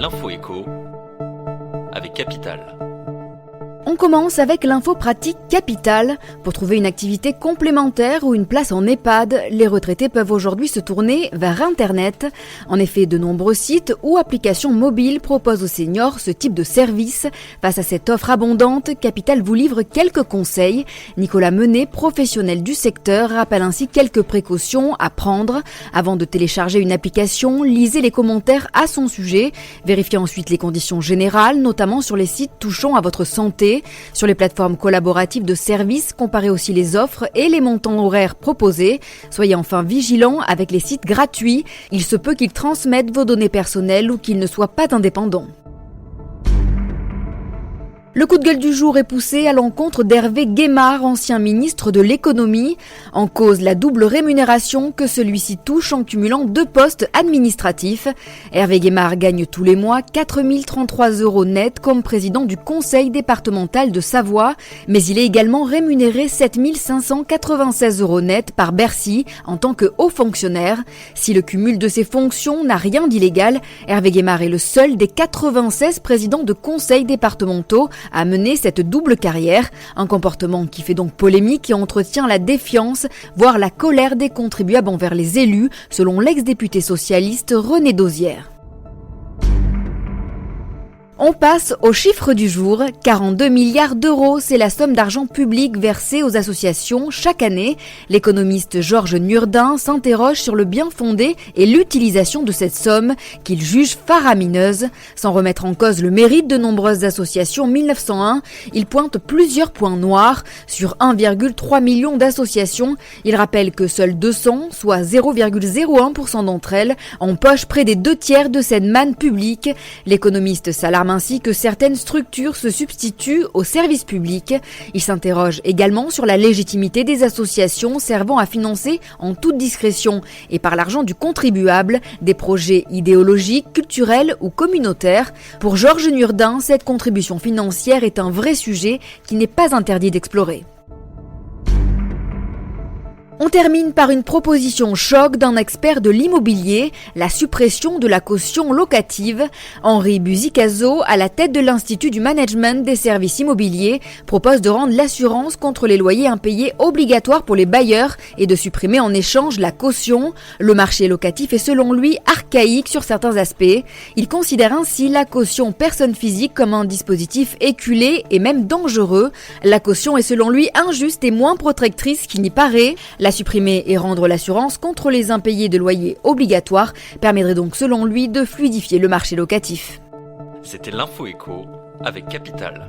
L'info éco avec Capital. On commence avec l'info pratique Capital. Pour trouver une activité complémentaire ou une place en EHPAD, les retraités peuvent aujourd'hui se tourner vers Internet. En effet, de nombreux sites ou applications mobiles proposent aux seniors ce type de service. Face à cette offre abondante, Capital vous livre quelques conseils. Nicolas Menet, professionnel du secteur, rappelle ainsi quelques précautions à prendre. Avant de télécharger une application, lisez les commentaires à son sujet. Vérifiez ensuite les conditions générales, notamment sur les sites touchant à votre santé. Sur les plateformes collaboratives de services, comparez aussi les offres et les montants horaires proposés. Soyez enfin vigilants avec les sites gratuits. Il se peut qu'ils transmettent vos données personnelles ou qu'ils ne soient pas indépendants. Le coup de gueule du jour est poussé à l'encontre d'Hervé Guémard, ancien ministre de l'économie. En cause, la double rémunération que celui-ci touche en cumulant 2 postes administratifs. Hervé Guémard gagne tous les mois 4 033 € net comme président du conseil départemental de Savoie, mais il est également rémunéré 7 596 € net par Bercy en tant que haut fonctionnaire. Si le cumul de ces fonctions n'a rien d'illégal, Hervé Guémard est le seul des 96 présidents de conseils départementaux à mener cette double carrière, un comportement qui fait donc polémique et entretient la défiance, voire la colère des contribuables envers les élus, selon l'ex-député socialiste René Dosière. On passe au chiffre du jour. 42 milliards d'euros, c'est la somme d'argent public versée aux associations chaque année. L'économiste Georges Nurdin s'interroge sur le bien fondé et l'utilisation de cette somme qu'il juge faramineuse. Sans remettre en cause le mérite de nombreuses associations 1901, il pointe plusieurs points noirs. Sur 1,3 million d'associations, il rappelle que seules 200, soit 0,01% d'entre elles, empochent près des 2/3 de cette manne publique. L'économiste s'alarme ainsi que certaines structures se substituent aux services publics. Il s'interroge également sur la légitimité des associations servant à financer en toute discrétion et par l'argent du contribuable des projets idéologiques, culturels ou communautaires. Pour Georges Nurdin, cette contribution financière est un vrai sujet qui n'est pas interdit d'explorer. On termine par une proposition choc d'un expert de l'immobilier, la suppression de la caution locative. Henri Buzicazo, à la tête de l'Institut du management des services immobiliers, propose de rendre l'assurance contre les loyers impayés obligatoire pour les bailleurs et de supprimer en échange la caution. Le marché locatif est selon lui archaïque sur certains aspects. Il considère ainsi la caution personne physique comme un dispositif éculé et même dangereux. La caution est selon lui injuste et moins protectrice qu'il n'y paraît. La supprimer et rendre l'assurance contre les impayés de loyers obligatoires permettrait donc selon lui de fluidifier le marché locatif. C'était l'info éco avec Capital.